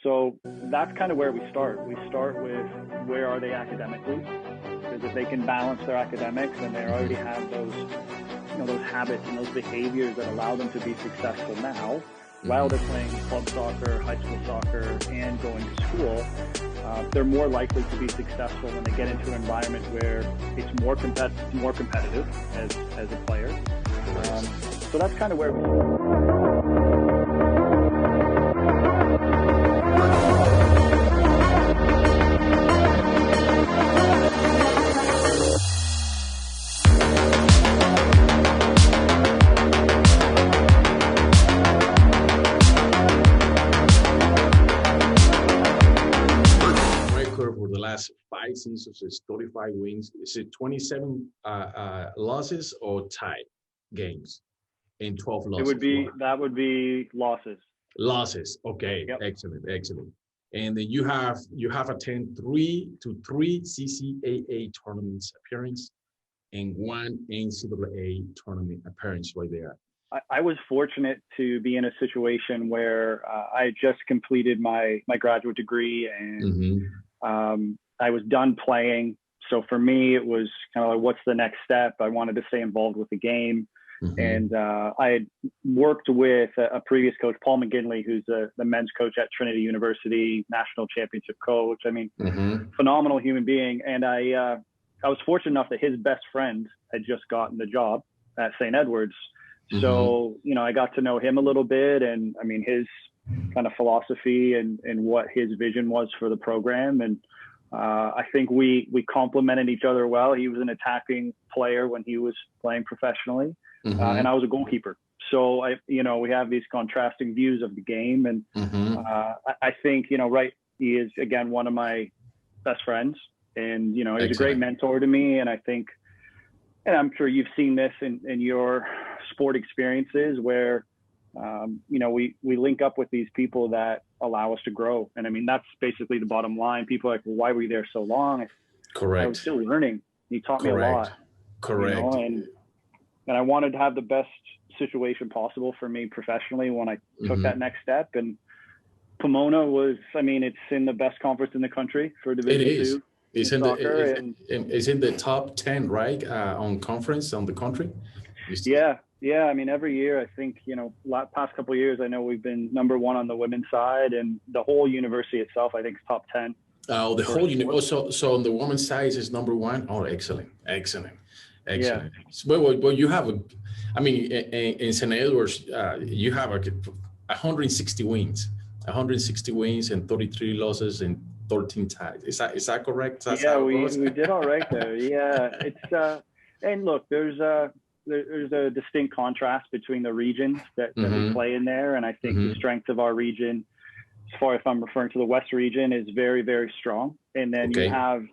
So that's kind of where we start. We start with where are they academically? Because if they can balance their academics and they already have those, those habits and those behaviors that allow them to be successful now, while they're playing club soccer, high school soccer, and going to school, they're more likely to be successful when they get into an environment where it's more competitive as a player. So that's kind of where we start. For the last 5 seasons is 35 wins. Is it 27 losses or tie games and 12 losses? That would be losses. Losses. Okay. Yep. Excellent. And then you have attended 3 CCAA tournaments appearance and 1 NCAA tournament appearance right there. I was fortunate to be in a situation where I had just completed my graduate degree and I was done playing. So for me, it was kind of like, what's the next step? I wanted to stay involved with the game. And I had worked with a previous coach, Paul McGinley, who's the men's coach at Trinity University, national championship coach. I mean, phenomenal human being. And I was fortunate enough that his best friend had just gotten the job at St. Edward's. So, I got to know him a little bit, and I mean, his kind of philosophy and what his vision was for the program. And I think we complemented each other well. He was an attacking player when he was playing professionally, and I was a goalkeeper. So we have these contrasting views of the game. And I think, he is, again, one of my best friends, and, he's a great mentor to me. And I think, and I'm sure you've seen this in your sport experiences where, we link up with these people that allow us to grow. And I mean, that's basically the bottom line. People are like, well, why were you there so long? Correct. I was still learning. He taught me a lot. Correct. And I wanted to have the best situation possible for me professionally when I took that next step. And Pomona was, it's in the best conference in the country for Division II. It's in the top 10, right? On conference on the country. Yeah. I mean, every year, I think, past couple of years, I know we've been number 1 on the women's side, and the whole university itself, I think, is top 10. The whole university. So on the women's side is number 1. Oh, excellent. Yeah. Well, you have in St. Edward's, you have 160 wins, and 33 losses and 13 ties. Is that correct? We did all right there. Yeah, it's and look, there's a distinct contrast between the regions that we play in there, and I think the strength of our region, as far as I'm referring to the West region, is very, very strong. And then you have,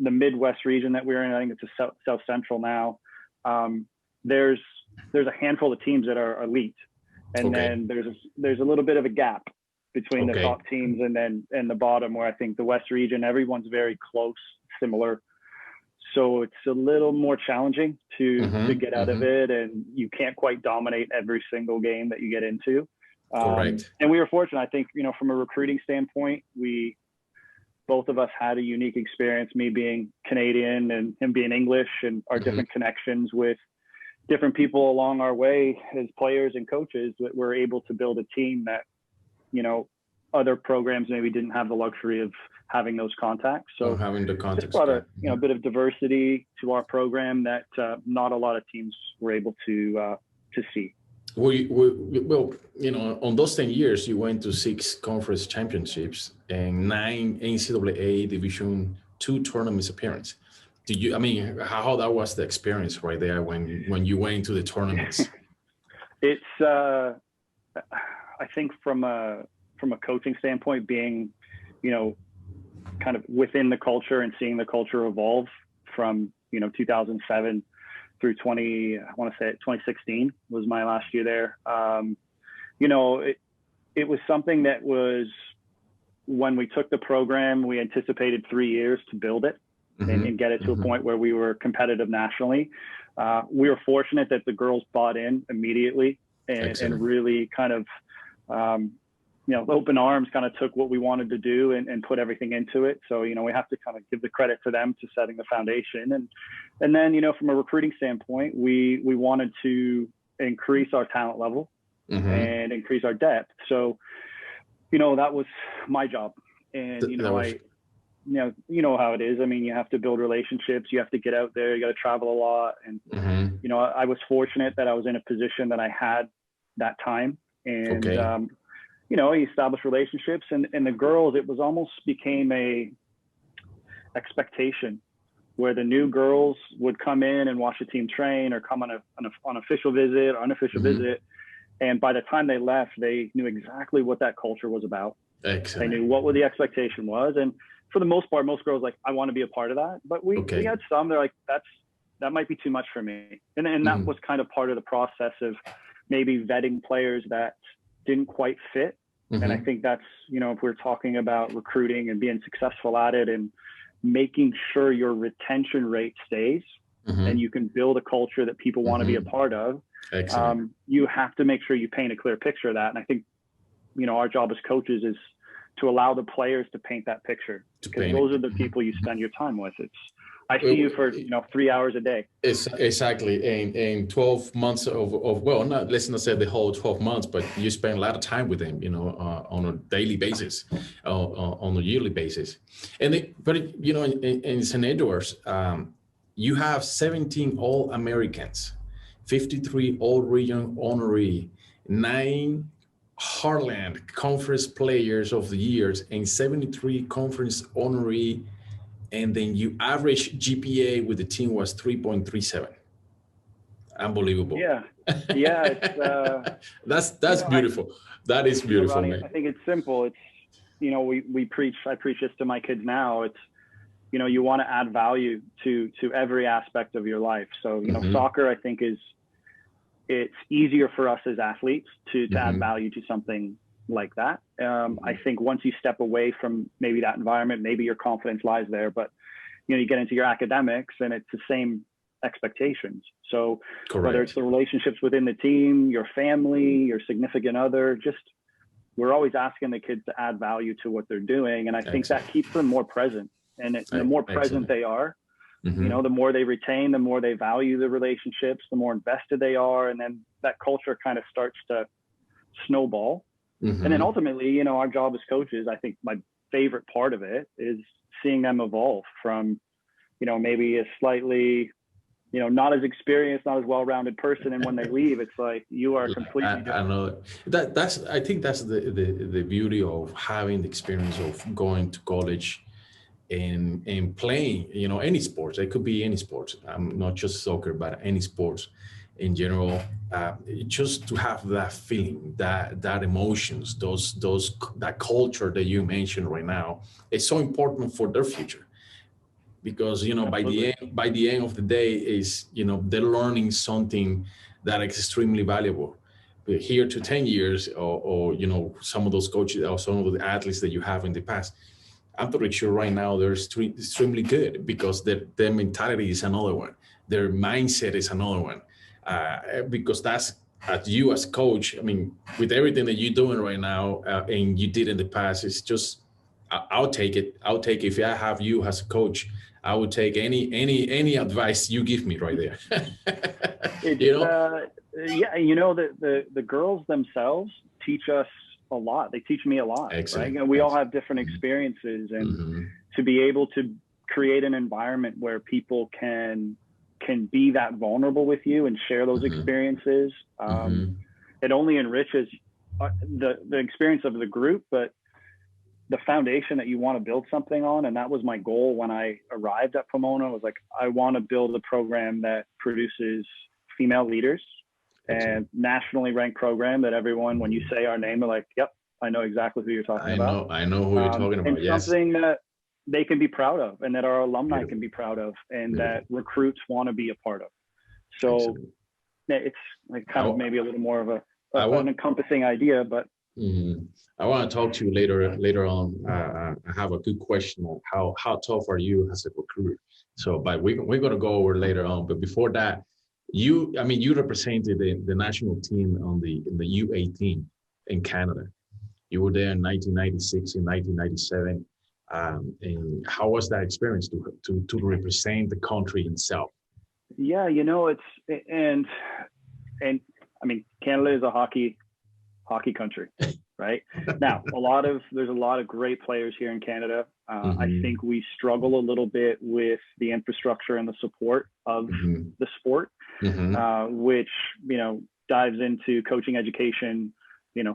the Midwest region that we're in. I think it's a South Central now. There's a handful of teams that are elite, and then there's a little bit of a gap between the top teams and the bottom, where I think the West region, everyone's very close, similar. So it's a little more challenging to get out of it, and you can't quite dominate every single game that you get into. And we were fortunate, I think, from a recruiting standpoint, both of us had a unique experience, me being Canadian and him being English, and our different connections with different people along our way as players and coaches, that we're able to build a team that, other programs maybe didn't have the luxury of having those contacts. So having the contacts, just brought a bit of diversity to our program that not a lot of teams were able to see. Well, on those 10 years, you went to 6 conference championships and 9 NCAA Division II tournaments appearance. How that was the experience right there when you went into the tournaments? It's, I think from a coaching standpoint, being, kind of within the culture and seeing the culture evolve from, 2007 through 2016 was my last year there. It was something that was, when we took the program, we anticipated 3 years to build it and get it to a point where we were competitive nationally. We were fortunate that the girls bought in immediately and really kind of open arms kind of took what we wanted to do and put everything into it. So, we have to kind of give the credit to them to setting the foundation. And then, from a recruiting standpoint, we wanted to increase our talent level and increase our depth. So, that was my job. And, you know how it is. I mean, you have to build relationships, you have to get out there, you got to travel a lot. And, I was fortunate that I was in a position that I had that time. And, you establish relationships, and the girls, it was almost became a expectation where the new girls would come in and watch the team train or come on an official visit or unofficial visit. And by the time they left, they knew exactly what that culture was about. Excellent. They knew what the expectation was. And for the most part, most girls I want to be a part of that. But we had some, they're like, that might be too much for me. And that was kind of part of the process of maybe vetting players that didn't quite fit. And I think that's, if we're talking about recruiting and being successful at it and making sure your retention rate stays and you can build a culture that people want to be a part of, you have to make sure you paint a clear picture of that. And I think, our job as coaches is to allow the players to paint that picture, because those are the people you spend your time with. I see you for 3 hours a day. Exactly. In 12 months of well, let's not say the whole 12 months, but you spend a lot of time with them, on a daily basis, on a yearly basis. But in St. Edwards, you have 17 All-Americans, 53 All-Region honoree, 9 Heartland Conference Players of the Years, and 73 Conference honoree. And then you average GPA with the team was 3.37. Unbelievable. Yeah. It's, that's beautiful. That is beautiful, man. I think it's simple. It's, I preach this to my kids now. It's, you want to add value to every aspect of your life. So, soccer, I think it's easier for us as athletes to add value to something like that. I think once you step away from maybe that environment, maybe your confidence lies there, but you get into your academics and it's the same expectations. So whether it's the relationships within the team, your family, your significant other, we're always asking the kids to add value to what they're doing. And I think that keeps them more present. And the more present they are, the more they retain, the more they value the relationships, the more invested they are. And then that culture kind of starts to snowball. And then ultimately, our job as coaches, I think my favorite part of it is seeing them evolve from, maybe a slightly, not as experienced, not as well-rounded person. And when they leave, it's like, you are completely different. I know I think that's the beauty of having the experience of going to college and playing, any sports. It could be any sports, not just soccer, but any sports in general, just to have that feeling, that emotions, that culture that you mentioned right now, is so important for their future, because by the end of the day is they're learning something that is extremely valuable. But here to 10 years, or some of those coaches or some of the athletes that you have in the past, I'm pretty sure right now they're extremely good, because their mentality is another one, their mindset is another one. Because that's, as you as coach, I mean, with everything that you're doing right now and you did in the past, it's just, I'll take it. If I have you as a coach, I would take any advice you give me right there. The girls themselves teach us a lot. They teach me a lot. Excellent. Right? And we all have different experiences, and to be able to create an environment where people can be that vulnerable with you and share those experiences. It only enriches the experience of the group, but the foundation that you want to build something on. And that was my goal when I arrived at Pomona, was like, I want to build a program that produces female leaders and nationally ranked program that everyone, when you say our name, they're like, yep, I know exactly who you're talking about. I know who you're talking about. And something that they can be proud of, and that our alumni can be proud of, and that recruits want to be a part of. So it's like kind of maybe a little more of an encompassing idea, but I want to talk to you later on. I have a good question on how tough are you as a recruiter? So, but we're going to go over later on. But before that, you represented the national team in the U18 in Canada. You were there in 1996 and 1997. And how was that experience to represent the country itself? Yeah, and I mean, Canada is a hockey country, right? Now, there's a lot of great players here in Canada. I think we struggle a little bit with the infrastructure and the support of the sport, which, dives into coaching education,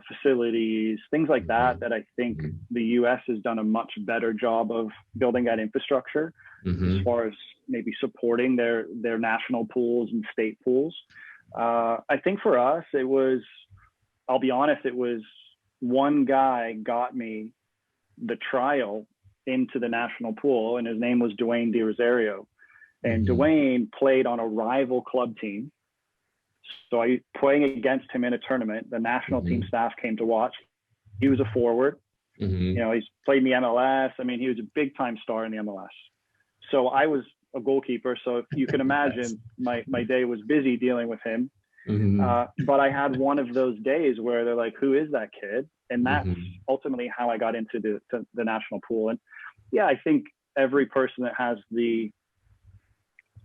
facilities, things like that I think the US has done a much better job of building that infrastructure as far as maybe supporting their national pools and state pools. I think for us, I'll be honest, it was one guy got me the trial into the national pool, and his name was Dwayne DeRosario. And Dwayne played on a rival club team. So I playing against him in a tournament, the national team staff came to watch. He was a forward. He's played in the MLS. I mean, he was a big time star in the MLS. So I was a goalkeeper. So you can imagine my day was busy dealing with him. But I had one of those days where they're like, who is that kid? And that's ultimately how I got into the national pool. And yeah, I think every person that has the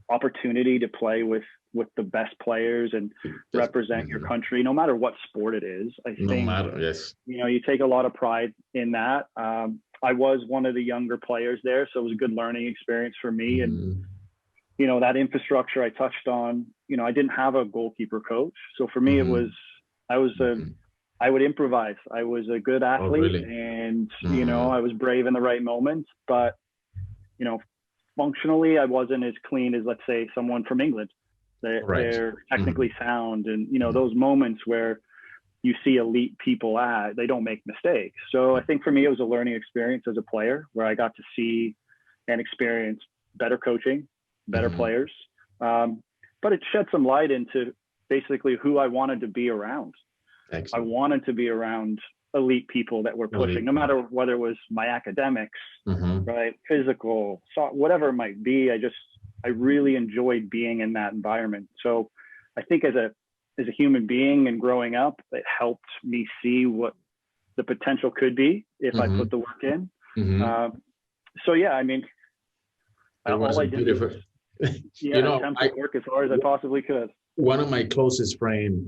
opportunity to play with the best players and represent your country, no matter what sport it is, I think, you take a lot of pride in that. I was one of the younger players there, so it was a good learning experience for me. And, that infrastructure I touched on, I didn't have a goalkeeper coach. So for me, I would improvise. I was a good athlete and, I was brave in the right moments, but, functionally, I wasn't as clean as, let's say, someone from England. They're technically sound. And, those moments where you see elite people they don't make mistakes. So I think for me, it was a learning experience as a player where I got to see and experience better coaching, better players. But it shed some light into basically who I wanted to be around. Excellent. I wanted to be around elite people that were pushing, no matter whether it was my academics, right, physical, whatever it might be. I really enjoyed being in that environment. So I think as a human being and growing up, it helped me see what the potential could be if I put the work in. So yeah, I mean, all I did was attempt to work as hard as I possibly could. One of my closest friends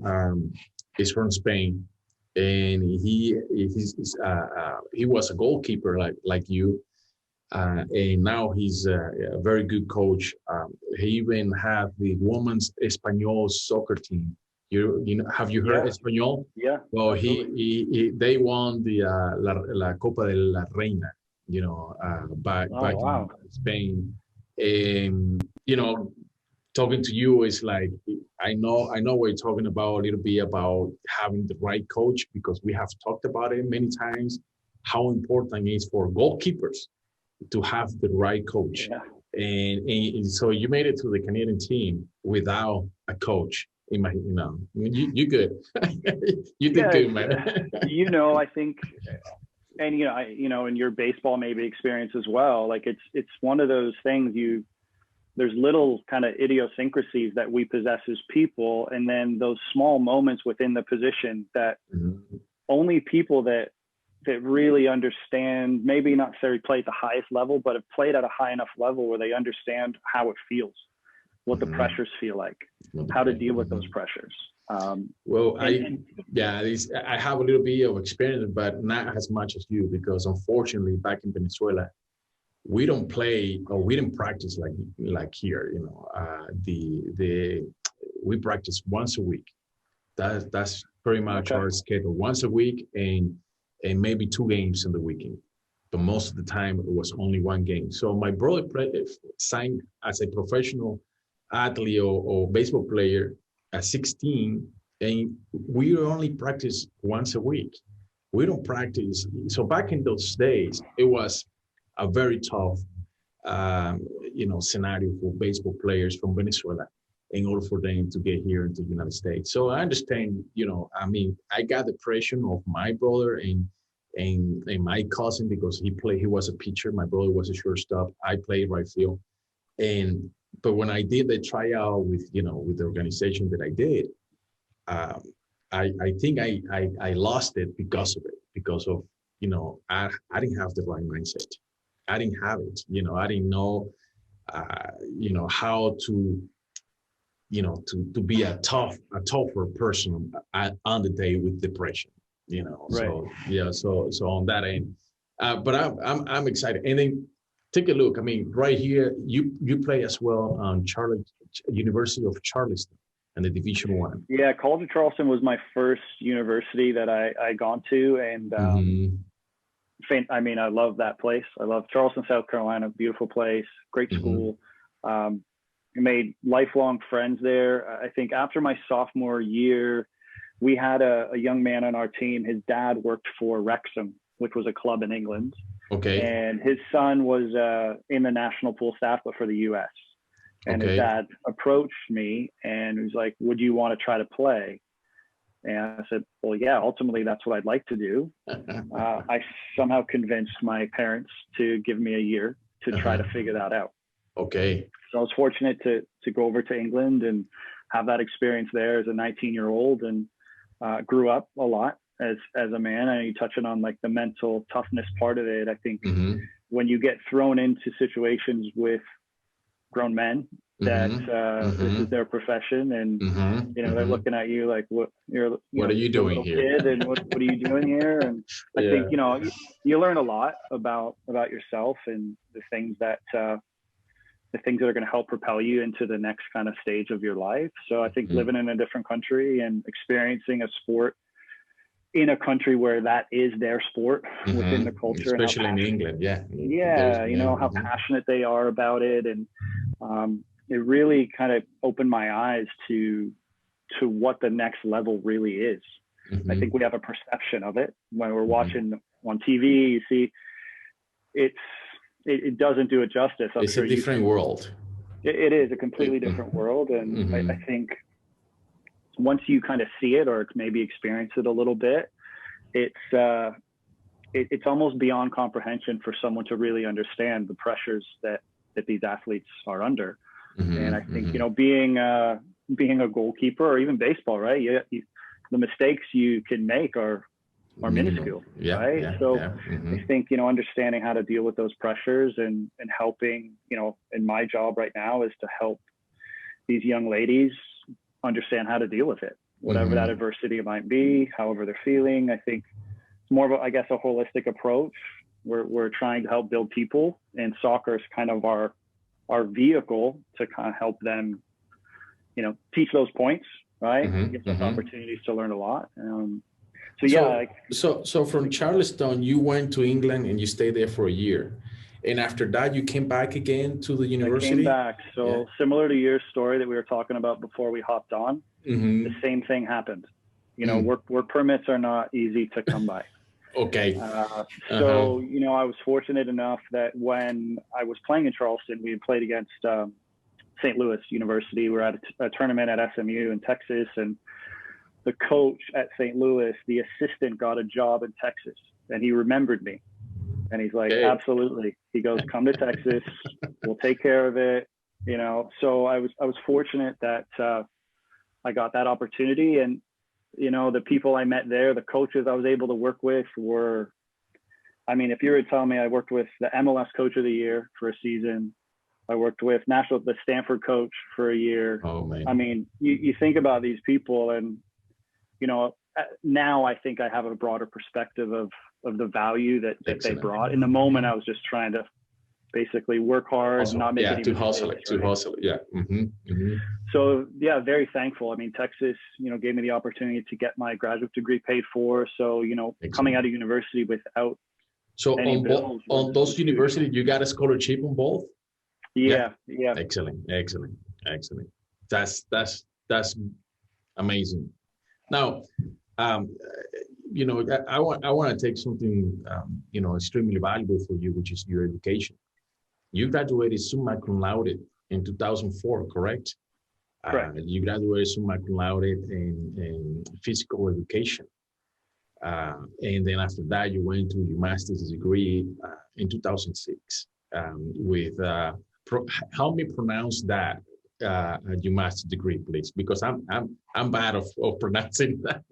is from Spain, and he was a goalkeeper like you. And now he's a very good coach. He even had the women's Espanol soccer team. Have you heard Espanol? Yeah. Well, they won the la Copa de la Reina, back in Spain. And talking to you is like, I know what you're talking about, a little bit about having the right coach, because we have talked about it many times, how important it is for goalkeepers to have the right coach. And so you made it to the Canadian team without a coach. You good. You did good, man. I think, and in your baseball maybe experience as well, like it's one of those things there's little kind of idiosyncrasies that we possess as people, and then those small moments within the position that only people that really understand, maybe not necessarily play at the highest level, but have played at a high enough level where they understand how it feels, what the pressures feel like, how to deal with those pressures. I have a little bit of experience, but not as much as you, because unfortunately back in Venezuela, we don't play or we didn't practice like here. We practice once a week. That's pretty much our schedule, once a week, and maybe 2 games in the weekend. But most of the time it was only 1 game. So my brother signed as a professional athlete or baseball player at 16, and we only practice once a week. We don't practice. So back in those days, it was a very tough, scenario for baseball players from Venezuela in order for them to get here into the United States. So I understand, I got the pressure of my brother and my cousin, because he was a pitcher. My brother was a shortstop. I played right field. But when I did the tryout with the organization that I did, I think I lost it because of it, because of, I didn't have the right mindset. I didn't have it. I didn't know, how to, to be a tougher person on the day with depression, Right. So on that end, but I'm excited. And then take a look. I mean, right here, you play as well on University of Charleston and the Division I. Yeah, College of Charleston was my first university that I gone to, and I mean, I love that place. I love Charleston, South Carolina. Beautiful place, great school. I made lifelong friends there. I think after my sophomore year, we had a young man on our team. His dad worked for Wrexham, which was a club in England. Okay. And his son was in the national pool staff, but for the U.S. And his dad approached me and he was like, would you want to try to play? And I said, well, yeah, ultimately that's what I'd like to do. I somehow convinced my parents to give me a year to try to figure that out. Okay. So I was fortunate to go over to England and have that experience there as a 19-year-old, and grew up a lot as a man. And you touching on like the mental toughness part of it. I think when you get thrown into situations with grown men that this is their profession, and they're looking at you like, what are you doing here, kid, and what are you doing here? And I think you learn a lot about yourself and the things that are going to help propel you into the next kind of stage of your life. So I think living in a different country and experiencing a sport in a country where that is their sport within the culture, especially in England, how passionate they are about it, and it really kind of opened my eyes to what the next level really is. I think we have a perception of it when we're watching on TV. You see, it doesn't do it justice. It's a different world. It is a completely different world, and I think once you kind of see it or maybe experience it a little bit, it's almost beyond comprehension for someone to really understand the pressures that these athletes are under. And I think being a goalkeeper or even baseball, right? The mistakes you can make are minuscule, right? I think understanding how to deal with those pressures and helping, in my job right now is to help these young ladies understand how to deal with it, whatever that adversity might be, however they're feeling. I think it's more of a holistic approach. We're trying to help build people, and soccer is kind of our vehicle to kind of help them, teach those points, right? Give them opportunities to learn a lot. So from Charleston, you went to England and you stayed there for a year. And after that, you came back again to the university? I came back. So similar to your story that we were talking about before we hopped on, the same thing happened. Work permits are not easy to come by. Okay. So, I was fortunate enough that when I was playing in Charleston, we had played against St. Louis University. We were at a tournament at SMU in Texas, and the coach at St. Louis, the assistant, got a job in Texas, and he remembered me. And he's like, absolutely. He goes, come to Texas. We'll take care of it. So I was fortunate that I got that opportunity. And, the people I met there, the coaches I was able to work with were, if you were to tell me I worked with the MLS coach of the year for a season, I worked with the Stanford coach for a year. Oh, man. You think about these people, and, now I think I have a broader perspective of the value that they brought. In the moment, I was just trying to basically work hard, not make any mistakes. To hustle. Yeah. So very thankful. Texas, gave me the opportunity to get my graduate degree paid for. So, coming out of university without on those universities, you got a scholarship on both? Yeah. Excellent. That's amazing. Now, I want to take something, extremely valuable for you, which is your education. You graduated summa cum laude in 2004, correct? Correct. You graduated summa cum laude in physical education. And then after that, you went to your master's degree in 2006 with, help me pronounce that, your master's degree, please? Because I'm bad of pronouncing that.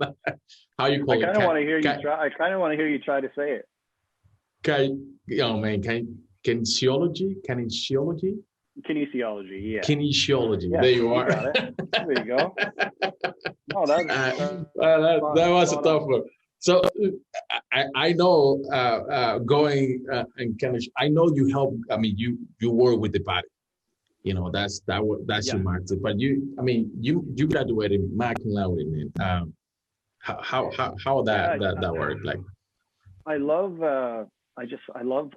How you call it? I kind of want to hear you try. I kind of want to hear you try to say it. Kinesiology? Kinesiology, yeah. Kinesiology. Yeah, there you are. You got it. There you go. Oh, that was a tough one. So I know going and kind of, I know you help. I mean, you work with the body. You know, that's your master. But you graduated magna cum laude, man. How that worked? Like, I love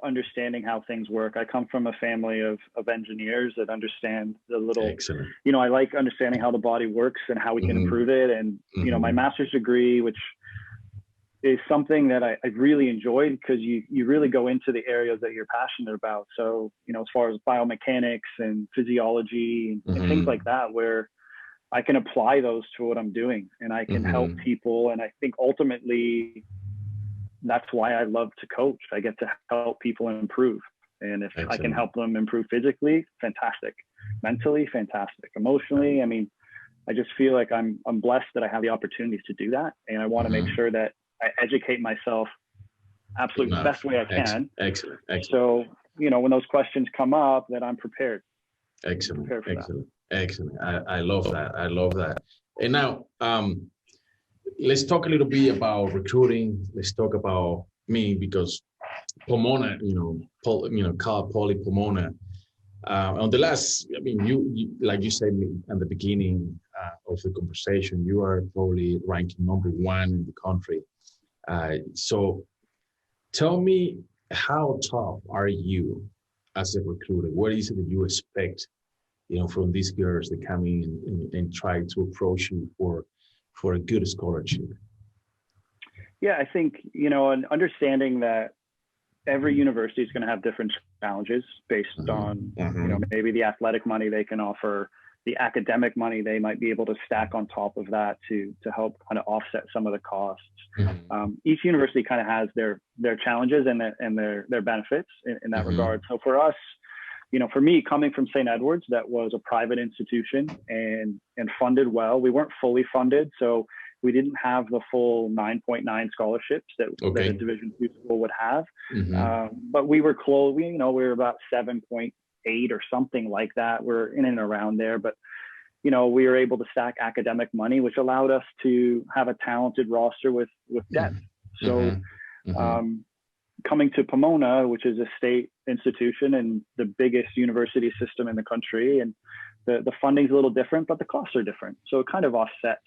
understanding how things work. I come from a family of engineers that understand the little. Excellent. You know, I like understanding how the body works and how we can improve it. And you know, my master's degree, which is something that I really enjoyed, because you really go into the areas that you're passionate about. So, you know, as far as biomechanics and physiology and things like that, where I can apply those to what I'm doing and I can help people. And I think ultimately that's why I love to coach. I get to help people improve. And if I can help them improve physically, fantastic. Mentally, fantastic. Emotionally, I mean, I just feel like I'm blessed that I have the opportunities to do that. And I want to make sure that I educate myself absolutely the best way I can. Excellent. So, you know, when those questions come up, that I'm prepared. Excellent. I love that. And now, let's talk a little bit about recruiting. Let's talk about me, because Pomona, Cal Poly Pomona. On the last, I mean, you like you said at the beginning of the conversation, you are probably ranking number 1 in the country. So tell me, how tough are you as a recruiter? What is it that you expect, you know, from these girls that come in and try to approach you for a good scholarship? Yeah, I think, you know, and understanding that every university is going to have different challenges based on, you know, maybe the athletic money they can offer, the academic money they might be able to stack on top of that to help kind of offset some of the costs. Each university kind of has their challenges and their benefits in that regard. So for us, you know, for me, coming from St. Edward's, that was a private institution and funded well. We weren't fully funded, so we didn't have the full 9.9 scholarships that a Division II school would have. But we were close. We were about 7.8 or something like that. We're in and around there. But, you know, we were able to stack academic money, which allowed us to have a talented roster with depth. So coming to Pomona, which is a state institution and the biggest university system in the country, and the funding's a little different, but the costs are different. So it kind of offsets.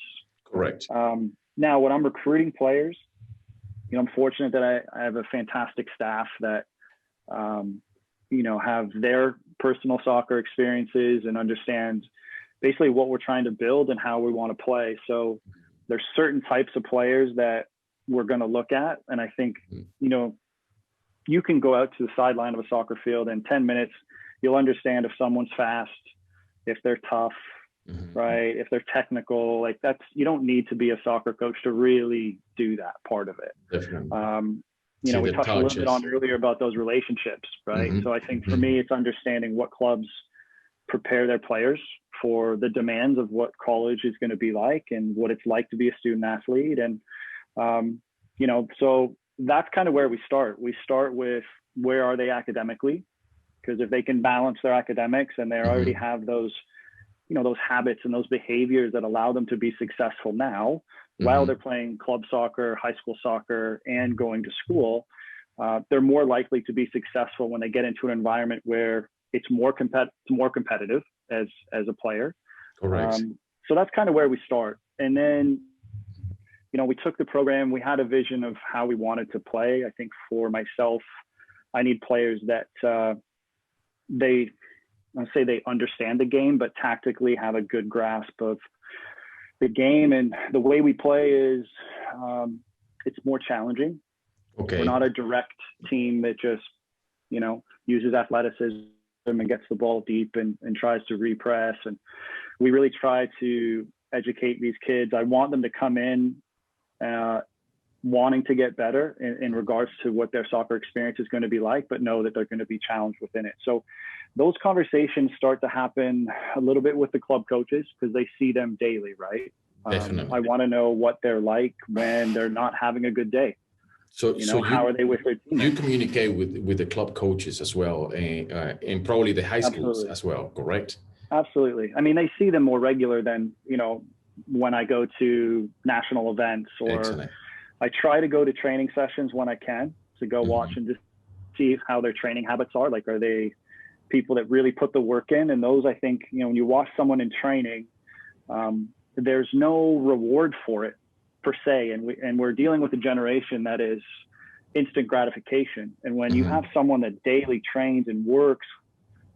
Correct. Now, when I'm recruiting players, you know, I'm fortunate that I have a fantastic staff that, you know, have their personal soccer experiences and understand basically what we're trying to build and how we want to play. So there's certain types of players that we're going to look at. And I think, you know, you can go out to the sideline of a soccer field in 10 minutes, you'll understand if someone's fast, if they're tough, right? If they're technical, like you don't need to be a soccer coach to really do that part of it. Definitely. You know, we touched a little bit on earlier about those relationships, right? So I think for me, it's understanding what clubs prepare their players for the demands of what college is going to be like and what it's like to be a student athlete. And, you know, so that's kind of where we start. We start with where are they academically? Because if they can balance their academics and they already have those, you know, those habits and those behaviors that allow them to be successful now while they're playing club soccer, high school soccer, and going to school, they're more likely to be successful when they get into an environment where it's more competitive as a player. Correct. So that's kind of where we start. And then, you know, we took the program, we had a vision of how we wanted to play. I think for myself, I need players that they understand the game, but tactically have a good grasp of the game. And the way we play is it's more challenging. We're not a direct team that just, you know, uses athleticism and gets the ball deep and tries to repress. And we really try to educate these kids. I want them to come in wanting to get better in regards to what their soccer experience is going to be like, but know that they're going to be challenged within it. So those conversations start to happen a little bit with the club coaches because they see them daily, right? I want to know what they're like when they're not having a good day. So, how are they with their team? You communicate with the club coaches as well, and probably the high schools as well, correct? Absolutely. I mean, they see them more regular than, when I go to national events, or Excellent. I try to go to training sessions when I can to go watch and just see how their training habits are. Like, are they people that really put the work in? And those, I think, when you watch someone in training, there's no reward for it per se. And we're dealing with a generation that is instant gratification. And when you have someone that daily trains and works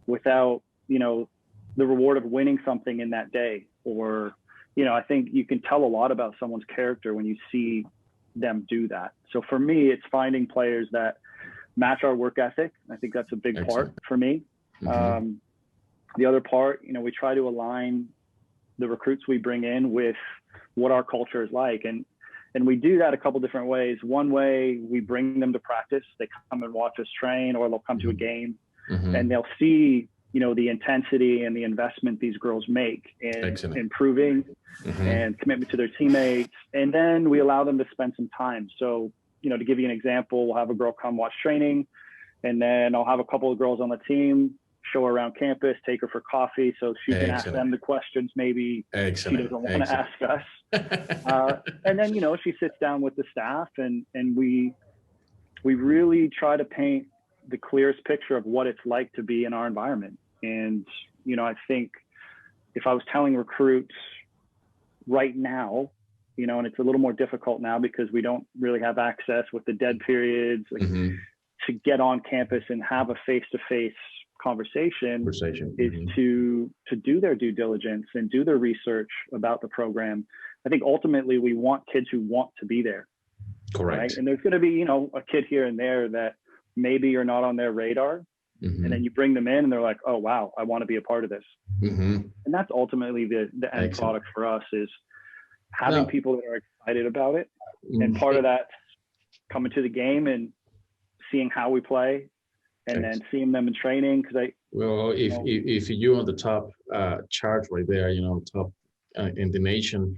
without, the reward of winning something in that day, or, I think you can tell a lot about someone's character when you see them do that. So for me, it's finding players that match our work ethic. I think that's a big part for me. The other part, we try to align the recruits we bring in with what our culture is like. And we do that a couple different ways. One way, we bring them to practice. They come and watch us train, or they'll come to a game and they'll see, the intensity and the investment these girls make in improving and commitment to their teammates. And then we allow them to spend some time. So, to give you an example, we'll have a girl come watch training, and then I'll have a couple of girls on the team, show her around campus, take her for coffee so she can ask them the questions maybe she doesn't want to ask us. And then, she sits down with the staff, and we really try to paint the clearest picture of what it's like to be in our environment. And, I think if I was telling recruits right now, and it's a little more difficult now because we don't really have access with the dead periods, to get on campus and have a face-to-face conversation is to do their due diligence and do their research about the program. I think ultimately we want kids who want to be there. Correct. Right? And there's going to be, a kid here and there that maybe you're not on their radar. And then you bring them in and they're like, oh, wow, I want to be a part of this. And that's ultimately the end product for us, is having people that are excited about it. And part of that, coming to the game and seeing how we play, and then seeing them in training. If you're on the top chart right there, top in the nation,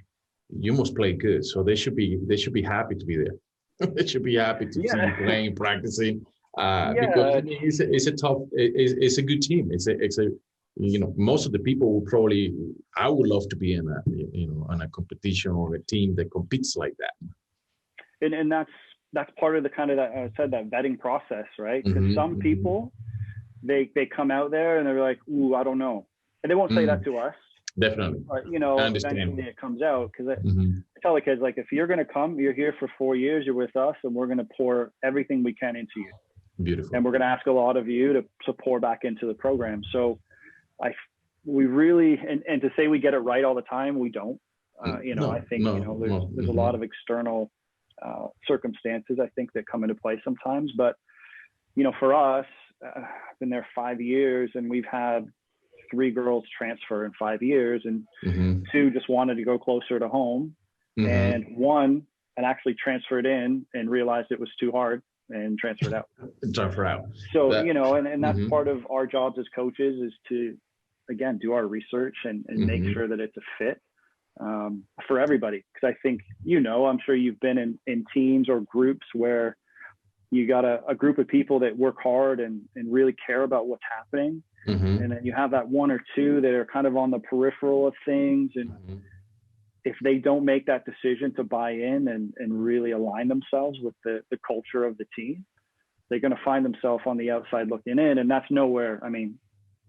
you must play good. So they should be happy to be there. They should be happy to see you playing, practicing. Because it's a tough, it's a good team. It's a most of the people will probably, I would love to be in a competition or a team that competes like that. And that's part of the kind of that I said, that vetting process, right? Because some people, they come out there and they're like, ooh, I don't know, and they won't say that to us. Definitely. But eventually it comes out, because I tell the kids, like, if you're going to come, you're here for 4 years, you're with us, and we're going to pour everything we can into you. Beautiful. And we're going to ask a lot of you to pour back into the program. So we really, and to say we get it right all the time, we don't. I think there's a lot of external circumstances, I think, that come into play sometimes. But for us, I've been there 5 years, and we've had 3 girls transfer in 5 years, and 2 just wanted to go closer to home, and 1 had actually transferred in and realized it was too hard and transferred out. So, and that's part of our jobs as coaches, is to, again, do our research and make sure that it's a fit for everybody. Because I think, I'm sure you've been in teams or groups where you got a group of people that work hard and really care about what's happening. And then you have that 1 or 2 that are kind of on the peripheral of things. And if they don't make that decision to buy in and really align themselves with the culture of the team, they're going to find themselves on the outside looking in. And that's nowhere. I mean,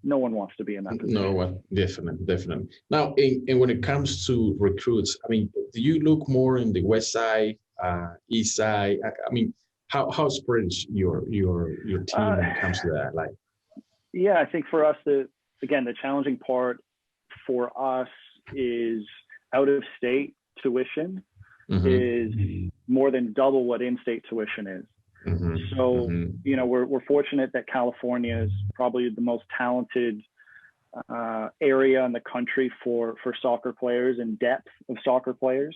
no one wants to be in that position. No one, definitely. Now, and when it comes to recruits, I mean, do you look more in the west side, east side? I mean, how spread is your team when it comes to that? Like, yeah, I think for us, the challenging part for us is out of state tuition is more than double what in-state tuition is. So, we're fortunate that California is probably the most talented area in the country for soccer players and depth of soccer players.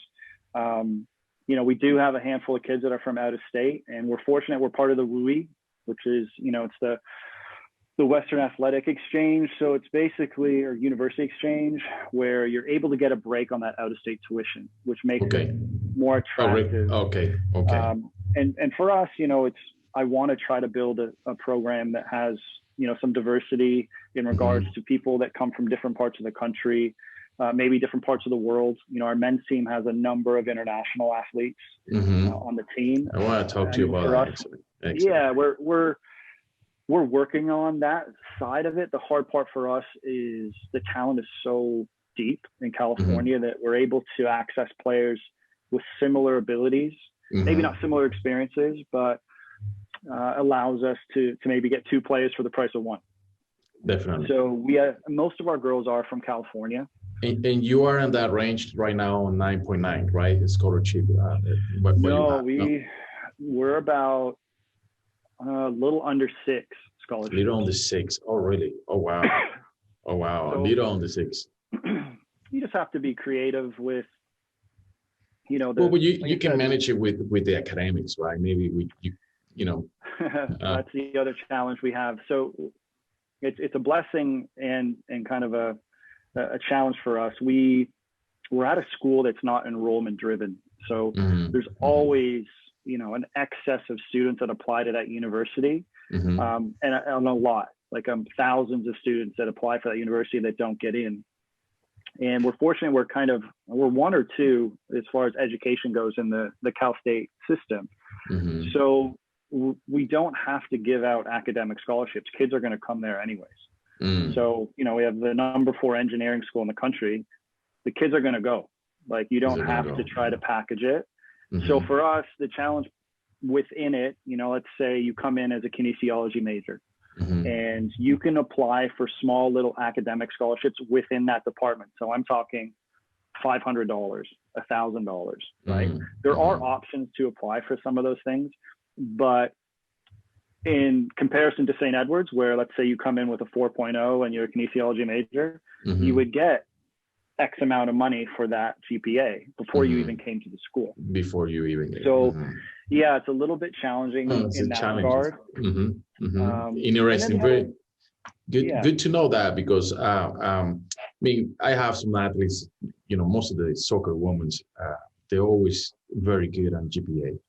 we do have a handful of kids that are from out of state, and we're fortunate we're part of the WUI, which is, it's the Western Athletic Exchange. So it's basically, or University Exchange, where you're able to get a break on that out-of-state tuition, which makes it more attractive. Okay. And for us, I want to try to build a program that has, some diversity in regards to people that come from different parts of the country, maybe different parts of the world. Our men's team has a number of international athletes on the team. I want to talk to you about that. Excellent. Yeah, we're working on that side of it. The hard part for us is the talent is so deep in California that we're able to access players with similar abilities, maybe not similar experiences, but allows us to maybe get two players for the price of one. Definitely. So most of our girls are from California. And you are in that range right now on 9.9, right? Scholarship. We're about a little under 6 scholarships. Little under 6. Oh, really? Oh, wow. So, little under 6. You just have to be creative with, but you can manage it with the academics, right? Maybe that's the other challenge we have. So it's a blessing and kind of a challenge for us. We're at a school that's not enrollment driven. So there's always, an excess of students that apply to that university. And a lot, thousands of students that apply for that university that don't get in. And we're fortunate we're one or two as far as education goes in the Cal State system. So we don't have to give out academic scholarships. Kids are going to come there anyways. So, we have the number 4 engineering school in the country. The kids are going to go. You don't have to try to package it. So for us, the challenge within it, let's say you come in as a kinesiology major and you can apply for small little academic scholarships within that department. So I'm talking $500, $1,000, right? There are options to apply for some of those things, but in comparison to St. Edward's, where let's say you come in with a 4.0 and you're a kinesiology major, you would get X amount of money for that GPA before you even came to the school. Before you even came. So yeah, it's a little bit challenging in that regard. Interesting. Very good. Yeah. Good to know that, because I have some athletes, most of the soccer women, they're always very good on GPA.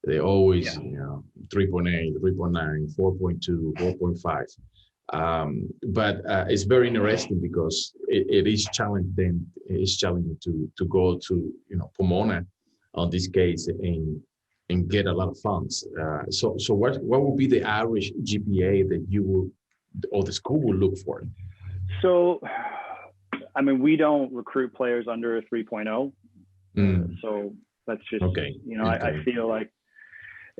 They always, 3.8, 3.9, 4.2, 4.5. But it's very interesting because it is challenging. It's challenging to go to, Pomona, on this case, and get a lot of funds. So what would be the average GPA that you will, or the school will look for? So, we don't recruit players under a 3.0. So that's just, I feel like,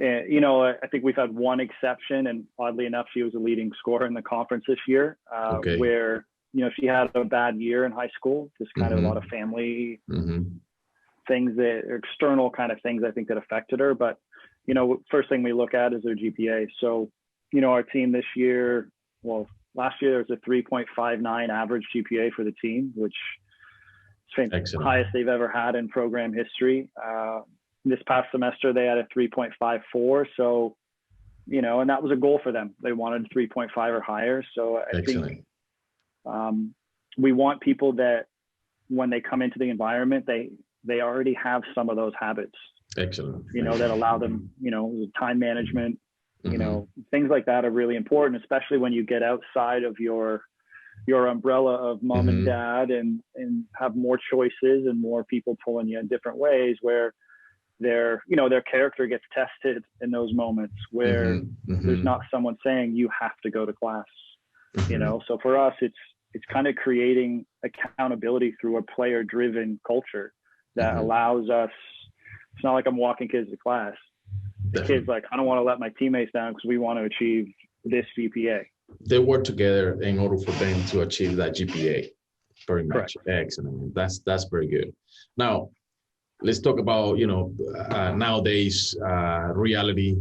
I think we've had one exception, and oddly enough, she was a leading scorer in the conference this year, where, she had a bad year in high school, just kind of a lot of family things that are external kind of things, I think, that affected her. But, first thing we look at is their GPA. So, our team this year, last year there was a 3.59 average GPA for the team, which is the highest they've ever had in program history. This past semester, they had a 3.54. So, and that was a goal for them. They wanted 3.5 or higher. So I think we want people that when they come into the environment, they already have some of those habits. Excellent. That allow them, time management, things like that are really important, especially when you get outside of your umbrella of mom and dad and have more choices and more people pulling you in different ways, where their character gets tested in those moments where there's not someone saying you have to go to class, So for us, it's kind of creating accountability through a player-driven culture that allows us. It's not like I'm walking kids to class. The kid's like, I don't want to let my teammates down because we want to achieve this GPA. They work together in order for them to achieve that GPA. Very much. Correct. Excellent. That's very good. Now, let's talk about, nowadays reality.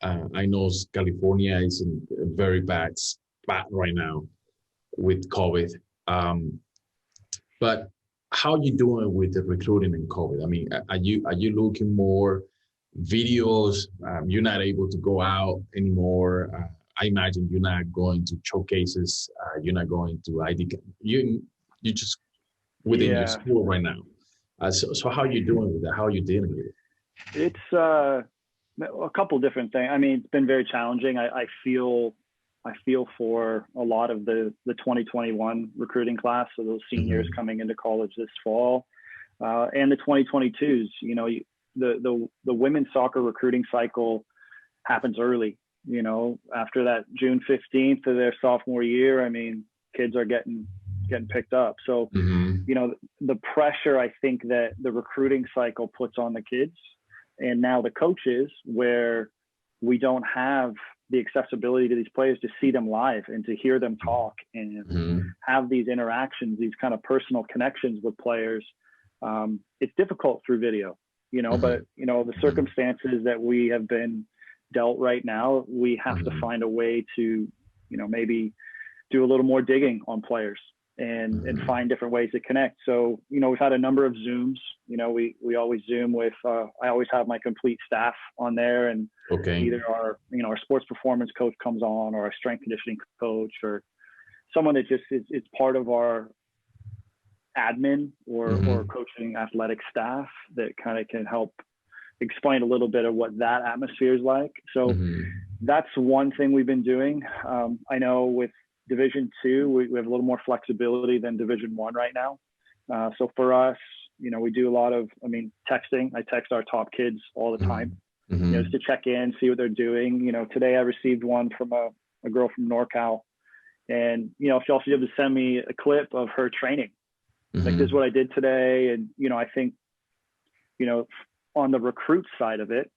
I know California is in a very bad spot right now with COVID. But how are you doing with the recruiting in COVID? I mean, are you looking more videos? You're not able to go out anymore. I imagine you're not going to showcases. You're not going to ID. You just within your school right now. So how are you doing with that? How are you dealing with it? It's a couple different things. I mean, it's been very challenging. I feel for a lot of the 2021 recruiting class, so those seniors coming into college this fall, and the 2022s. You know, the women's soccer recruiting cycle happens early. You know, after that June 15th of their sophomore year, I mean, kids are getting picked up. So, you know, the pressure I think that the recruiting cycle puts on the kids and now the coaches, where we don't have the accessibility to these players to see them live and to hear them talk and have these interactions, these kind of personal connections with players. It's difficult through video, you know, but, you know, the circumstances that we have been dealt right now, we have to find a way to, you know, maybe do a little more digging on players and find different ways to connect. So, you know, we've had a number of Zooms. You know, we always Zoom with, I always have my complete staff on there, and either our sports performance coach comes on, or our strength conditioning coach, or someone that just is part of our admin or coaching athletic staff that kind of can help explain a little bit of what that atmosphere is like. So that's one thing we've been doing. I know with Division II, we have a little more flexibility than Division I right now. So for us, you know, we do a lot of, texting. I text our top kids all the time, you know, just to check in, see what they're doing. You know, today I received one from a girl from NorCal, and, you know, she also able to send me a clip of her training. Like, this is what I did today. And, you know, I think, you know, on the recruit side of it,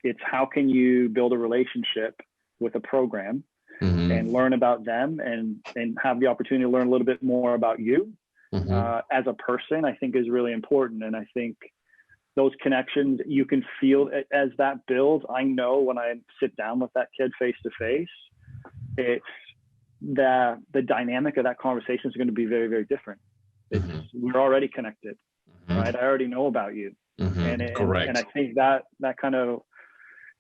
it's how can you build a relationship with a program and learn about them and have the opportunity to learn a little bit more about you as a person, I think is really important. And I think those connections, you can feel as that builds. I know when I sit down with that kid face to face, it's the dynamic of that conversation is going to be very, very different. We're already connected, right? I already know about you. And I think that kind of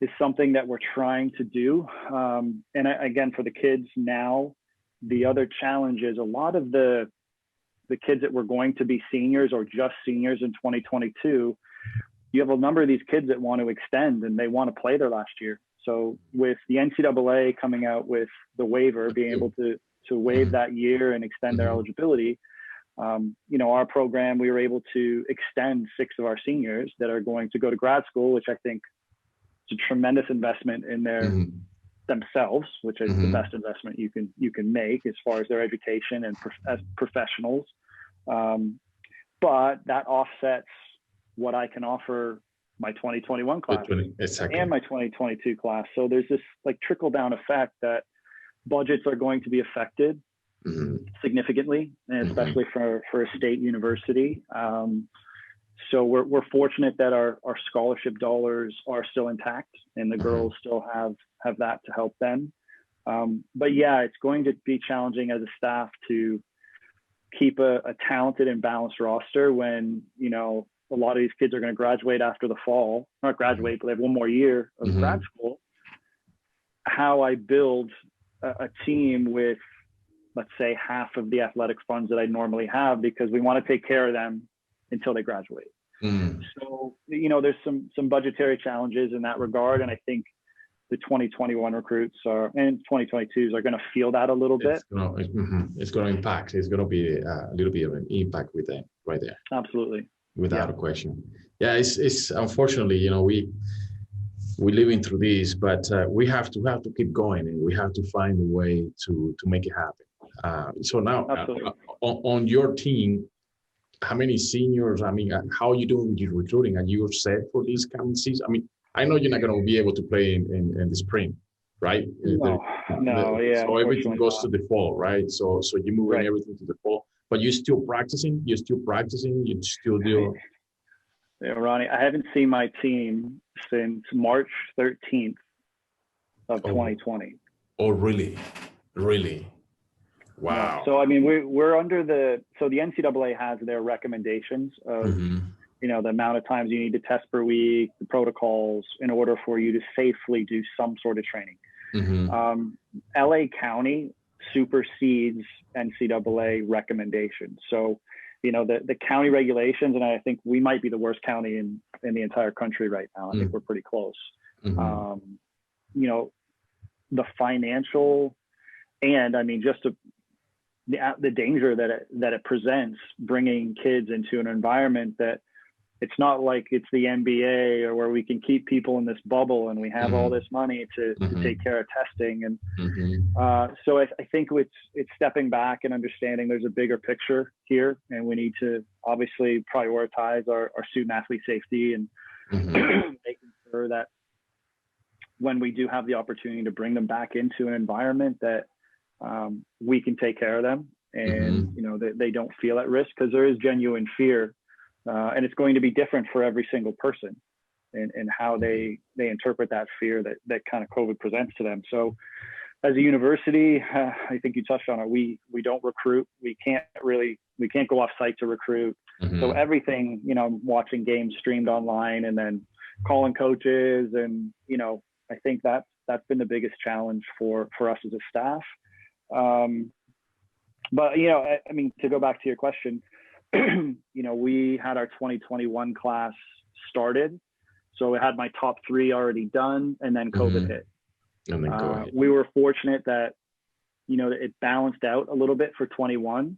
is something that we're trying to do. Again, for the kids now, the other challenge is a lot of the kids that were going to be seniors or just seniors in 2022, you have a number of these kids that want to extend and they want to play their last year. So with the NCAA coming out with the waiver, being able to waive that year and extend their eligibility, you know, our program, we were able to extend 6 of our seniors that are going to go to grad school, which I think is a tremendous investment in their themselves, which is the best investment you can make as far as their education and as professionals. But that offsets what I can offer my 2021 class and my 2022 class. So there's this like trickle down effect that budgets are going to be affected significantly, and especially for a state university. So we're fortunate that our scholarship dollars are still intact and the girls still have that to help them. But yeah, it's going to be challenging as a staff to keep a talented and balanced roster when, you know, a lot of these kids are going to graduate after the fall, not graduate, but they have one more year of grad school. How I build a team with, let's say, half of the athletic funds that I normally have, because we want to take care of them until they graduate. So, you know, there's some budgetary challenges in that regard. And I think the 2021 recruits and 2022s are going to feel that a little bit. It's going to impact. It's going to be a little bit of an impact with them right there. Absolutely. Without a question. Yeah, it's unfortunately, you know, we're living through this, but we have to keep going, and we have to find a way to make it happen. So now on your team, how many seniors? I mean, how are you doing with your recruiting? Are you set for this coming season? I mean, I know you're not going to be able to play in the spring, right? No, yeah. So everything goes to the fall, right? So you're moving everything to the fall, but you're still practicing. You still do. Yeah, Ronnie, I haven't seen my team since March 13th of 2020. Oh, really? Really? Wow. So, I mean, we're under the NCAA has their recommendations of, the amount of times you need to test per week, the protocols in order for you to safely do some sort of training. LA County supersedes NCAA recommendations. So, the county regulations, and I think we might be the worst county in the entire country right now. I think we're pretty close. The financial, and I mean, just the danger that it presents, bringing kids into an environment that it's not like it's the NBA or where we can keep people in this bubble and we have all this money to take care of testing. And so I think it's stepping back and understanding there's a bigger picture here, and we need to obviously prioritize our student athlete safety and making sure that when we do have the opportunity to bring them back into an environment that we can take care of them, and they don't feel at risk, because there is genuine fear, and it's going to be different for every single person, and how they interpret that fear that kind of COVID presents to them. So as a university, I think you touched on it, we don't recruit. We can't go off site to recruit. So everything, watching games streamed online and then calling coaches, and I think that's been the biggest challenge for us as a staff. But I mean, to go back to your question, we had our 2021 class started, so I had my top 3 already done, and then COVID hit. And then we were fortunate that it balanced out a little bit for 21,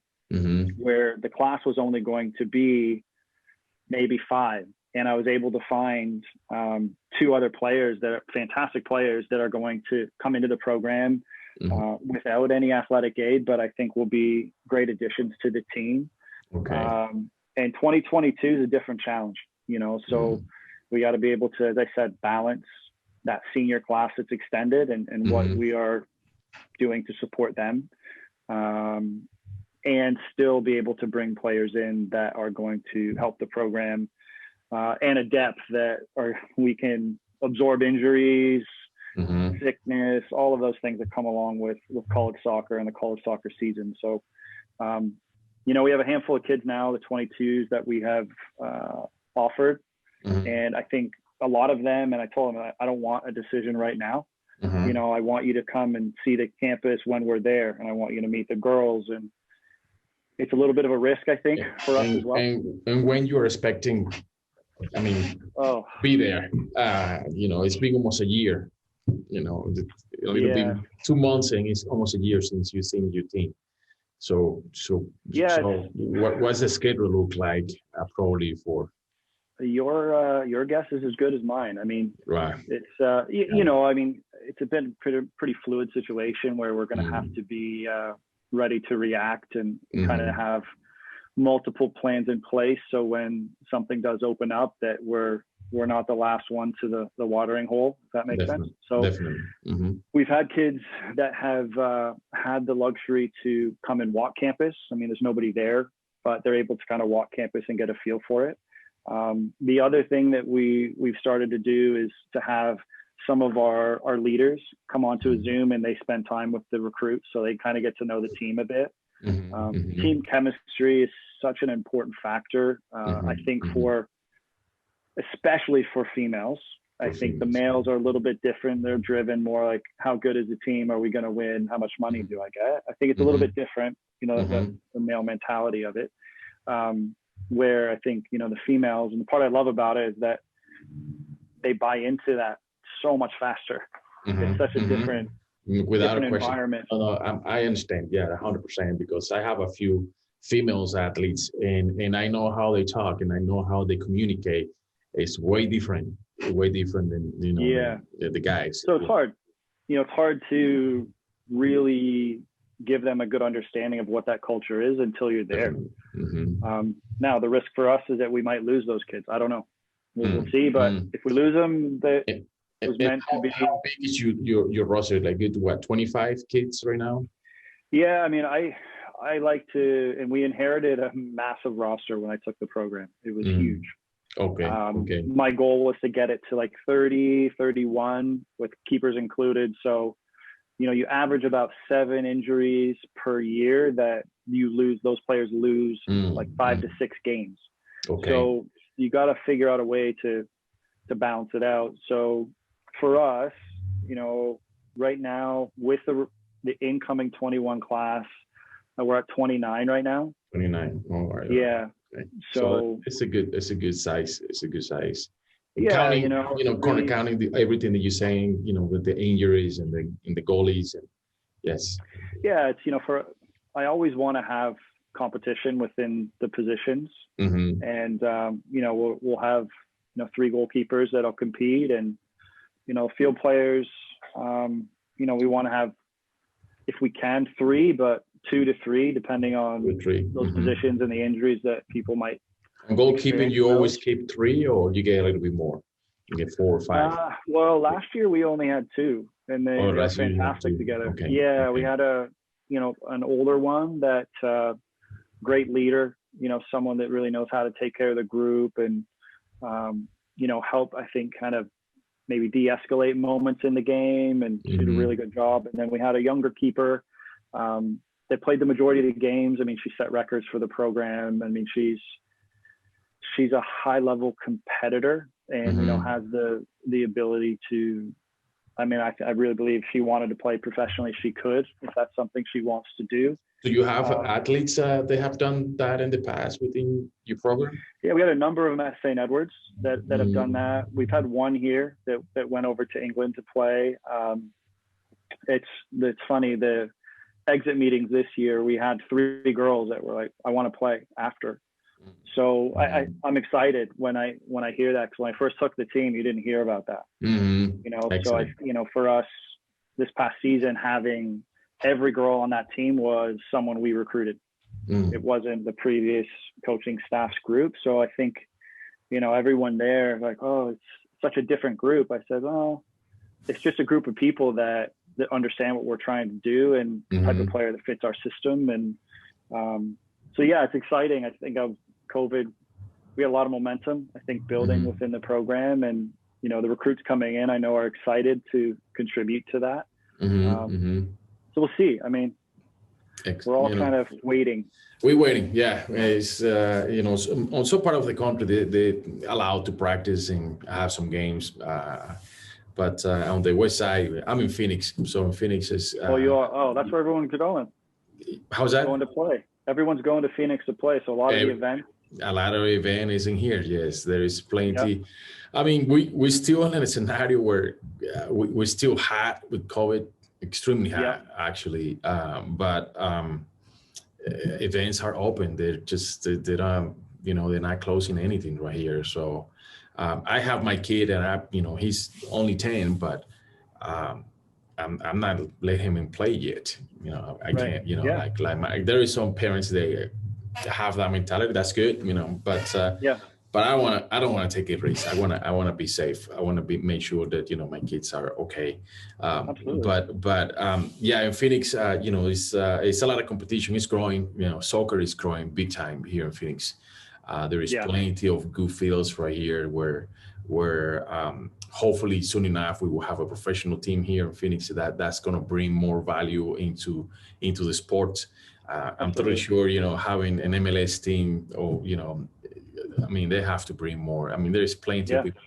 where the class was only going to be maybe 5. And I was able to find 2 other players that are fantastic players that are going to come into the program without any athletic aid, but I think will be great additions to the team. And 2022 is a different challenge, so we got to be able to, as I said, balance that senior class that's extended and what we are doing to support them, and still be able to bring players in that are going to help the program, and a depth that we can absorb injuries, sickness, all of those things that come along with college soccer and the college soccer season. So, we have a handful of kids now, the 22s that we have offered. And I think a lot of them, and I told them, I don't want a decision right now. I want you to come and see the campus when we're there, and I want you to meet the girls. And it's a little bit of a risk, I think, for us as well. And when you're expecting, be there, it's been almost a year, it'll be 2 months, and it's almost a year since you've seen your team. So what's the schedule look like probably for? Your guess is as good as mine. I mean, it's it's been a pretty fluid situation where we're going to have to be ready to react and kind of have multiple plans in place, so when something does open up, that we're not the last one to the watering hole, if that makes sense. So we've had kids that have had the luxury to come and walk campus. I mean, there's nobody there, but they're able to kind of walk campus and get a feel for it. The other thing that we've started to do is to have some of our leaders come onto a Zoom, and they spend time with the recruits, so they kind of get to know the team a bit. Team chemistry is such an important factor, I think, especially for females. I think the males are a little bit different. They're driven more like, how good is the team? Are we going to win? How much money do I get? I think it's a little bit different, the male mentality of it, where I think, the females, and the part I love about it is that they buy into that so much faster. It's such a different environment. I understand. Yeah, 100%, because I have a few females athletes, and I know how they talk, and I know how they communicate. It's way different than the guys. So it's hard. It's hard to really give them a good understanding of what that culture is until you're there. Now the risk for us is that we might lose those kids. I don't know. We'll see. But if we lose them, it was meant to be. How big is your roster? Like, good, what, 25 kids right now? Yeah, I mean, I like to, and we inherited a massive roster when I took the program. It was huge. Okay. My goal was to get it to like 30, 31 with keepers included. So, you average about 7 injuries per year that those players lose like 5 to 6 games. Okay. So you got to figure out a way to balance it out. So for us, right now with the incoming 21 class, we're at 29 right now. 29. All right. Yeah. Okay. So it's a good size. It's a good size. Yeah, counting, counting everything that you're saying, with the injuries and the goalies, and yes. Yeah, it's I always want to have competition within the positions, and we'll have 3 goalkeepers that'll compete, and field players. We want to have, if we can, 3, but 2 to 3, depending on those positions and the injuries that people might. And goalkeeping, you always keep 3, or you get a little bit more? You get 4 or 5? Well, last year we only had 2, and they were fantastic together. Okay. Yeah, okay. We had an older one that great leader, someone that really knows how to take care of the group and help, I think, kind of maybe de-escalate moments in the game, and she did a really good job. And then we had a younger keeper that played the majority of the games. I mean, she set records for the program. I mean, she's a high-level competitor, and has the ability to. I mean, I really believe she wanted to play professionally. She could, if that's something she wants to do. Do you have athletes that have done that in the past within your program? Yeah, we had a number of them at St. Edward's that have done that. We've had one here that went over to England to play. It's funny, the exit meetings this year, we had 3 girls that were like, I want to play after. So I'm excited when I hear that, because when I first took the team, you didn't hear about that. Excellent. So for us this past season, having every girl on that team was someone we recruited. It wasn't the previous coaching staff's group. So I think, everyone there, like, oh, it's such a different group. I said, oh, it's just a group of people that understand what we're trying to do, and the type of player that fits our system. And so, yeah, it's exciting. I think of COVID, we had a lot of momentum, I think, building within the program, and, the recruits coming in, I know, are excited to contribute to that. So we'll see. I mean, we're all kind of waiting. We're waiting. Yeah. It's, also part of the country, they allowed to practice and have some games. But on the west side, I'm in Phoenix. So in Phoenix is... you are? Oh, that's where everyone's going. How's that? Going to play. Everyone's going to Phoenix to play. So a lot of the events. A lot of event is in here. Yes, there is plenty. Yep. I mean, we're still in a scenario where we're still hot with COVID. Extremely hot, actually, but events are open. They're not closing anything right here. So I have my kid, and he's only 10, but I'm not letting him play yet. I can't. There is some parents they have that mentality. That's good, but I don't want to take a risk. I want to be safe. I want to make sure that my kids are okay. Absolutely. But in Phoenix, it's a lot of competition. It's growing. Soccer is growing big time here in Phoenix. There is plenty of good fields right here where hopefully soon enough we will have a professional team here in Phoenix that's going to bring more value into the sport. I'm totally sure having an MLS team, or I mean, they have to bring more. I mean, there's plenty of people.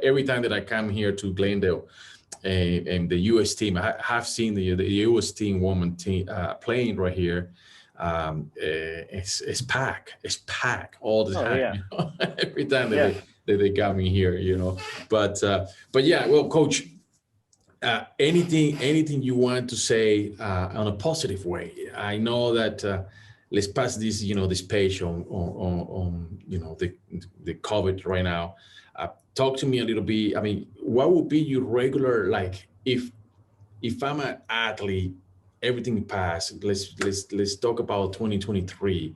Every time that I come here to Glendale, and the U.S. team, I have seen the U.S. team, woman team playing right here. It's packed. It's packed all the time. Every time that they got me here, But yeah, well, Coach, anything you want to say on a positive way? I know that. Let's pass this, this page on the COVID right now. Talk to me a little bit. I mean, what would be your regular, like, if I'm an athlete, everything passed. Let's talk about 2023.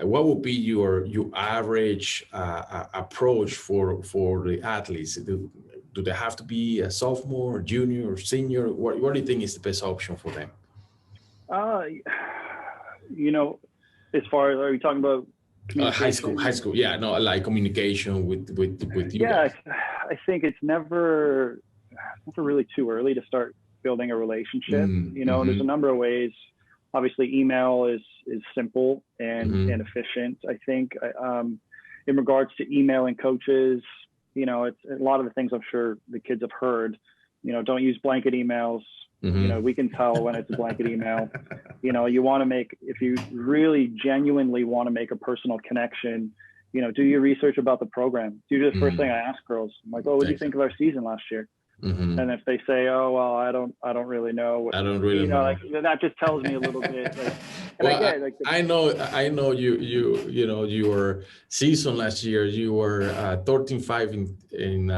What would be your average approach for the athletes? Do they have to be a sophomore, junior, or senior? What do you think is the best option for them? As far as, are you talking about high school? Yeah, no, like communication with you. Yeah, guys. I think it's never really too early to start building a relationship. There's a number of ways. Obviously, email is simple and efficient. I think in regards to emailing coaches, it's a lot of the things I'm sure the kids have heard. Don't use blanket emails. We can tell when it's a blanket email. You want to if you really genuinely want to make a personal connection, do your research about the program. Usually the first thing I ask girls, I'm like, what do you think of our season last year? And if they say, oh, well, I don't really know. I don't really know. Like, that just tells me a little bit. I know your season last year, you were 13-5 in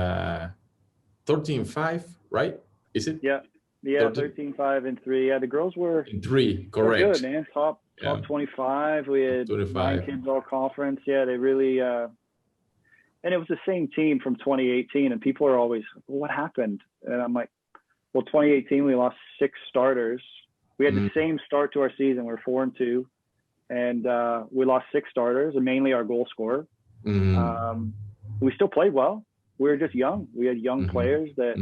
13-5, right? Is it? Yeah. 13-5-3. Yeah, the girls were in 3, correct. Good, man. Top 25. We had 9 kids all conference. Yeah, they really and it was the same team from 2018, and people are always, what happened? And I'm like, well, 2018 we lost 6 starters. We had the same start to our season. We're 4-2, and we lost 6 starters, and mainly our goal scorer. We still played well. We were just young. We had young players that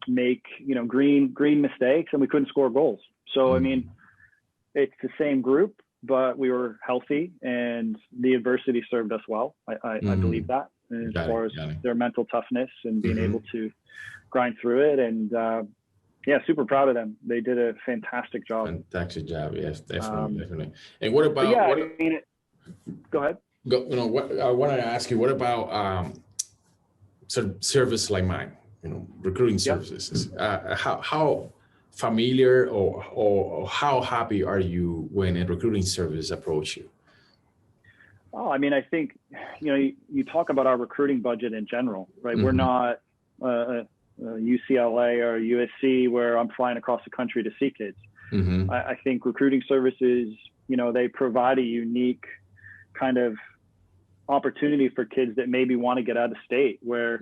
make green mistakes, and we couldn't score goals. So I mean, it's the same group, but we were healthy, and the adversity served us well. I believe that, as far as their mental toughness and being able to grind through it. And super proud of them. They did a fantastic job. Fantastic job, yes, definitely. And what about? Go ahead. What I want to ask you, what about sort of service like mine? Recruiting services. How familiar or how happy are you when a recruiting service approach you? Oh, I mean, I think, you talk about our recruiting budget in general, right? We're not UCLA or USC where I'm flying across the country to see kids. I think recruiting services, they provide a unique kind of opportunity for kids that maybe want to get out of state, where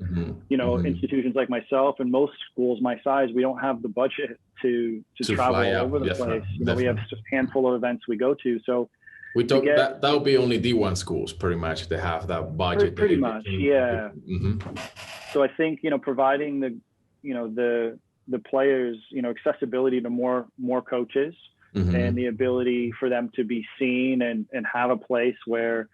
institutions like myself and most schools my size, we don't have the budget to travel all over the place. We have just a handful of events we go to. So we talk that'll be only D1 schools pretty much. They have that budget. Pretty much, yeah. So I think providing the players accessibility to more coaches and the ability for them to be seen and have a place where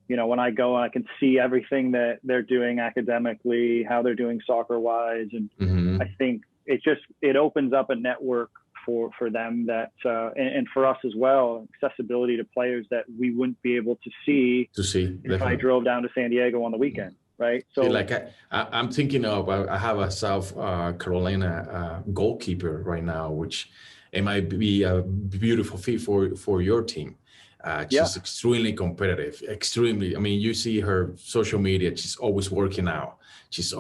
when I go and I can see everything that they're doing academically, how they're doing soccer wise. And I think it opens up a network for them that, and for us as well, accessibility to players that we wouldn't be able to see if I drove down to San Diego on the weekend. Right. So I'm thinking of, I have a South Carolina goalkeeper right now, which it might be a beautiful fit for your team. She's extremely competitive, extremely. I mean, you see her social media, she's always working out. She's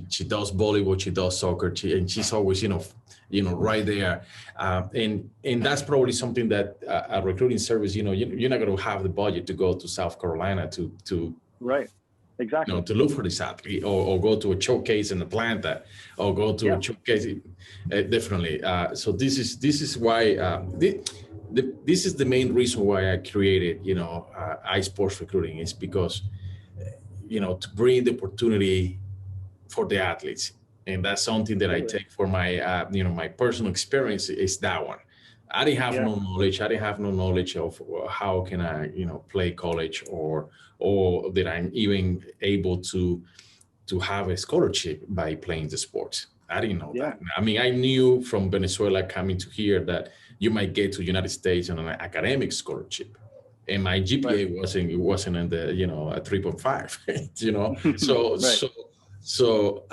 she does volleyball, she does soccer, and she's always, right there. And that's probably something that a recruiting service, you're not going to have the budget to go to South Carolina to right. Exactly. To look for this athlete or go to a showcase in Atlanta or go to a showcase. Definitely. So this is why, this is the main reason why I created, iSportsRecruiting, is because, to bring the opportunity for the athletes. And that's something that I take for my, my personal experience is that one. I didn't have no knowledge. I didn't have no knowledge of how can I, play college or that I'm even able to have a scholarship by playing the sports. I didn't know that. I mean, I knew from Venezuela coming to here that you might get to the United States on an academic scholarship. And my GPA wasn't in the, a 3.5, So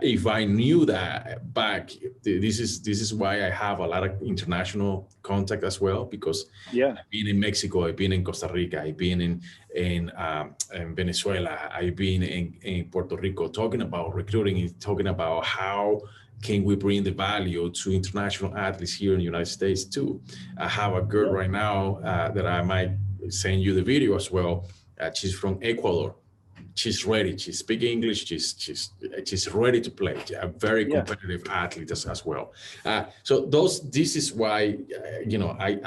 if I knew that back, this is why I have a lot of international contact as well, because I've been in Mexico, I've been in Costa Rica, I've been in Venezuela, I've been in Puerto Rico, talking about recruiting, talking about how can we bring the value to international athletes here in the United States too. I have a girl right now that I might send you the video as well. She's from Ecuador. She's ready. She speaks English. She's ready to play. A very competitive athlete as well. So this is why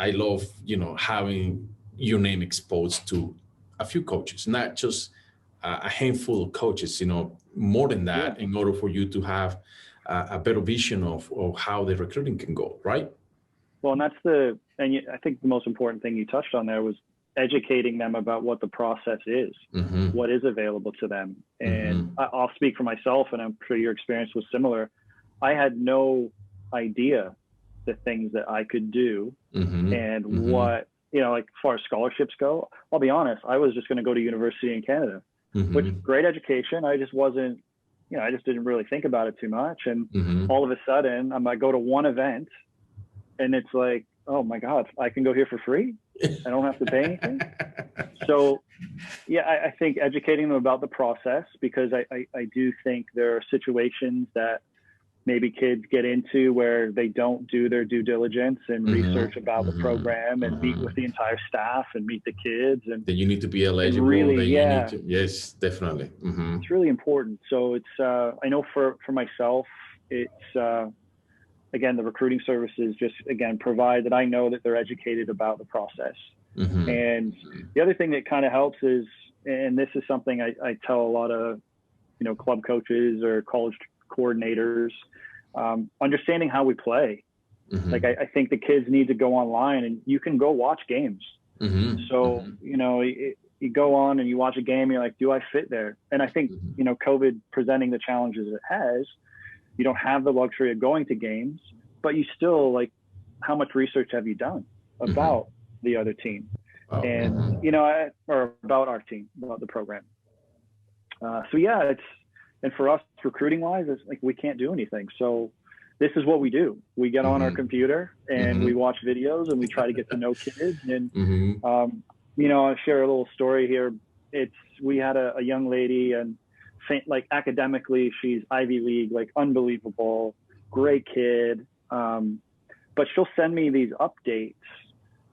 I love having your name exposed to a few coaches, not just a handful of coaches. More than that, in order for you to have a better vision of how the recruiting can go, right? Well, and I think the most important thing you touched on there was educating them about what the process is, what is available to them. And I'll speak for myself, and I'm sure your experience was similar. I had no idea the things that I could do and what, like as far as scholarships go. I'll be honest, I was just going to go to university in Canada, which great education. I just wasn't, I just didn't really think about it too much. And all of a sudden I go to one event and it's like, oh my God, I can go here for free. I don't have to pay anything. So yeah, I think educating them about the process, because I do think there are situations that maybe kids get into where they don't do their due diligence and research about the program and meet with the entire staff and meet the kids. And then you need to be eligible. Really, Yes, definitely. It's really important. So it's, I know for myself, it's, again, the recruiting services just, again, provide that I know that they're educated about the process. And the other thing that kind of helps is, and this is something I tell a lot of, club coaches or college coordinators, understanding how we play. Like I think the kids need to go online and you can go watch games. So, you go on and you watch a game, you're like, do I fit there? And I think, COVID presenting the challenges it has, you don't have the luxury of going to games, but you still, like, how much research have you done about the other team? And, or about our team, about the program. So yeah, and for us recruiting wise, it's like, we can't do anything. So this is what we do. We get on our computer and we watch videos and we try to get to know kids. And, I'll share a little story here. We had a young lady, and like academically, she's Ivy League, like unbelievable, great kid. But she'll send me these updates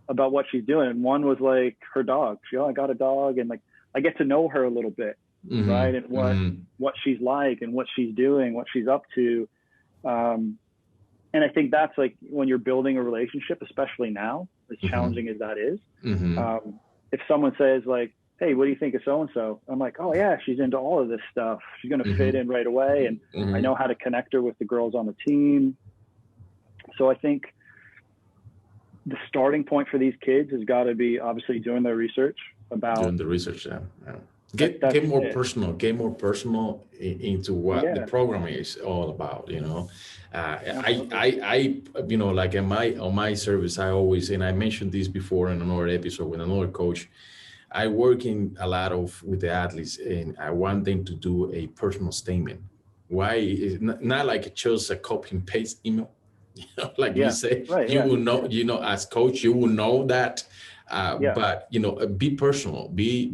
about what she's doing. And one was like her dog. I got a dog, and like I get to know her a little bit, right? And what she's like and what she's doing, what she's up to. And I think that's like when you're building a relationship, especially now, as challenging as that is. If someone says like, hey, what do you think of so-and-so? I'm like, oh yeah, she's into all of this stuff. She's going to fit in right away. And I know how to connect her with the girls on the team. So I think the starting point for these kids has got to be obviously doing their research about. Doing the research, yeah. Get more personal, into what the program is all about, I like on my service, I always, and I mentioned this before in another episode with another coach, I work in a lot with the athletes, and I want them to do a personal statement. Why? It's not like just a copy and paste email, like you say, will know, as coach, you will know that. But be personal, be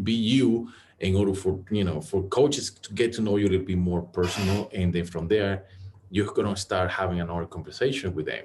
you, in order for coaches to get to know you a little bit more personal, and then from there you're gonna start having another conversation with them.